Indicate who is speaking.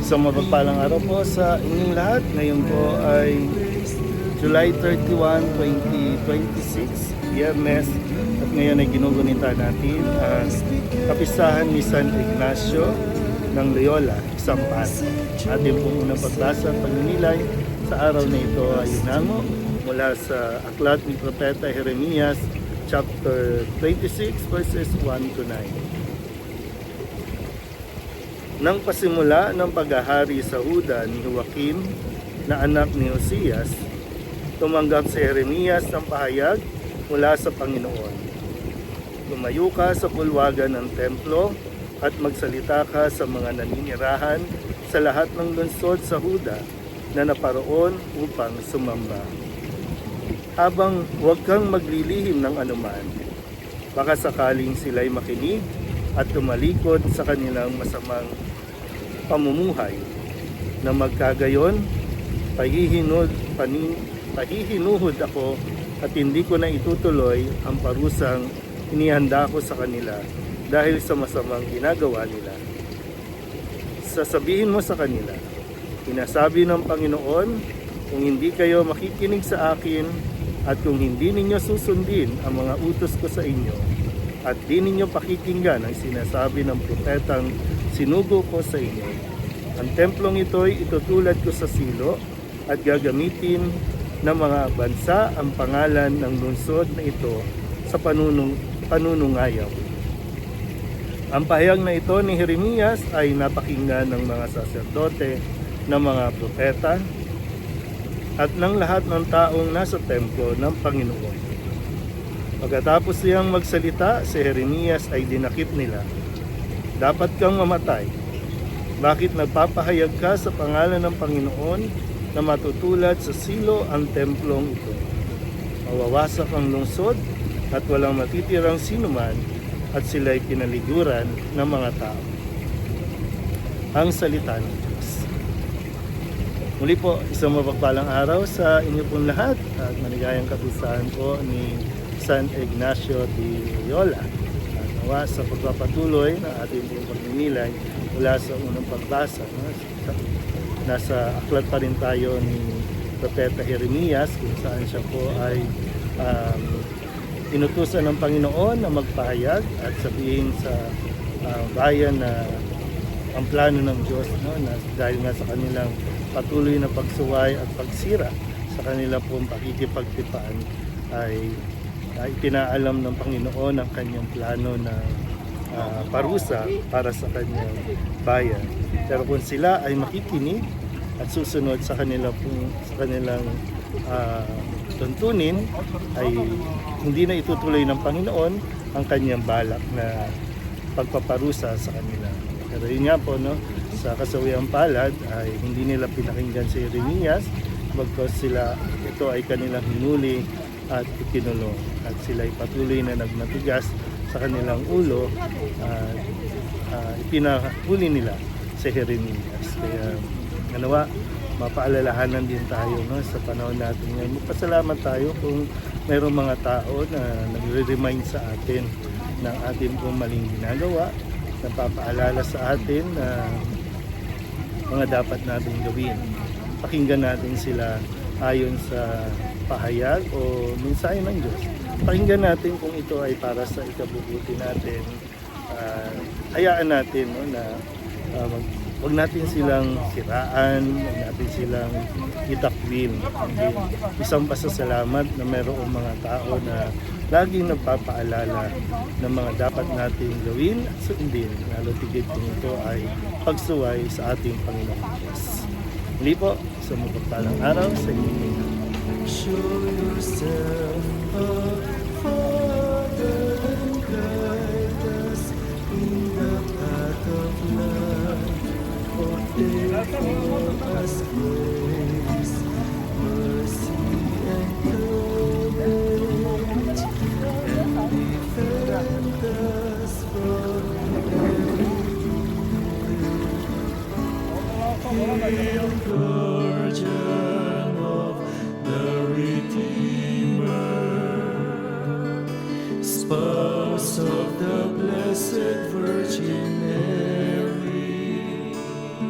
Speaker 1: Isang mapagpalang araw po sa inyong lahat. Ngayon po ay July 31, 2026, Biyernes. At ngayon ay ginugunita natin ang kapistahan ni San Ignacio ng Loyola, Isang-Pan. Ating pong unang pagbasa at pagninilay sa araw na ito ay hinango mula sa aklat ni Propeta Jeremias, chapter 26, verses 1 to 9. Nang pasimula ng paghahari sa Huda ni Joaquim na anak ni Josias, tumanggap si Jeremias ng pahayag mula sa Panginoon. Tumayo ka sa bulwagan ng templo at magsalita ka sa mga naninirahan sa lahat ng lungsod sa Huda na naparoon upang sumamba. Habang huwag kang maglilihim ng anuman, baka sakaling sila'y makinig at tumalikod sa kanilang masamang pamumuhay, na magkagayon, pahihinuhod ako at hindi ko na itutuloy ang parusang inihanda ko sa kanila dahil sa masamang ginagawa nila. Sasabihin mo sa kanila, sinasabi ng Panginoon, kung hindi kayo makikinig sa akin at kung hindi ninyo susundin ang mga utos ko sa inyo at di ninyo pakikinggan ang sinasabi ng propetang sinugo ko sa inyo, ang templong ito'y itutulad ko sa silo at gagamitin ng mga bansa ang pangalan ng lungsod na ito sa panunungayaw. Ang pahayag na ito ni Jeremias ay napakinggan ng mga saserdote, ng mga propeta, at ng lahat ng taong nasa templo ng Panginoon. Pagkatapos siyang magsalita, si Jeremias ay dinakip nila. Dapat kang mamatay. Bakit nagpapahayag ka sa pangalan ng Panginoon na matutulad sa silo ang templong ito? Mawawasak ang lungsod at walang matitirang sinuman at sila'y pinaliguran ng mga tao. Ang salita ng Diyos. Muli po, isang mapagpalang araw sa inyo pong lahat at maligayang kapistahan po ni San Ignacio de Loyola. At nawa sa pagpapatuloy ng ating pong pagninilay mula sa unang pagbasa. Nasa aklat pa rin tayo ni Propeta Jeremias kung saan siya po ay inutusan ng Panginoon na magpahayag at sabihin sa bayan na ang plano ng Diyos, na dahil nga sa kanilang patuloy na pagsuway at pagsira sa kanila pong pakikipagtipaan ay itinaalam ng Panginoon ang kanyang plano na parusa para sa kanyang bayan. Pero kung sila ay makikinig at susunod sa kanilang tuntunin, ay hindi na itutuloy ng Panginoon ang kanyang balak na pagpaparusa sa kanila. Pero yun nga po, sa kasawiang palad ay hindi nila pinakinggan si Jeremias, bagkos ito ay kanilang hinuli at ikinulong. At sila ay patuloy na nagmatigas sa kanilang ulo at ipinahuli nila si Jeremias. Kaya nawa, mapaalalahanan din tayo sa panahon natin ngayon. Magpasalamat tayo kung mayroong mga tao na nagre-remind sa atin ng ating pong maling ginagawa, napapaalala sa atin na mga dapat natin gawin. Pakinggan natin sila ayon sa pahayag o mensahe ng Diyos. Pakinggan natin kung ito ay para sa ikabubuti natin. Hayaan natin na huwag natin silang siraan, huwag natin silang itakwil. Isang pasasalamat na mayroong mga tao na laging nagpapaalala ng mga dapat natin gawin at sundin, lalo tigit kung ito ay pagsuway sa ating Panginoong Diyos. Muli po, sa mapagpalang araw sa inyo. Show yourself a Father and guide us in the path of life. Ordain for us grace, mercy and courage, and defend us from every Virgin of the Redeemer, spouse of the blessed
Speaker 2: Blessed Virgin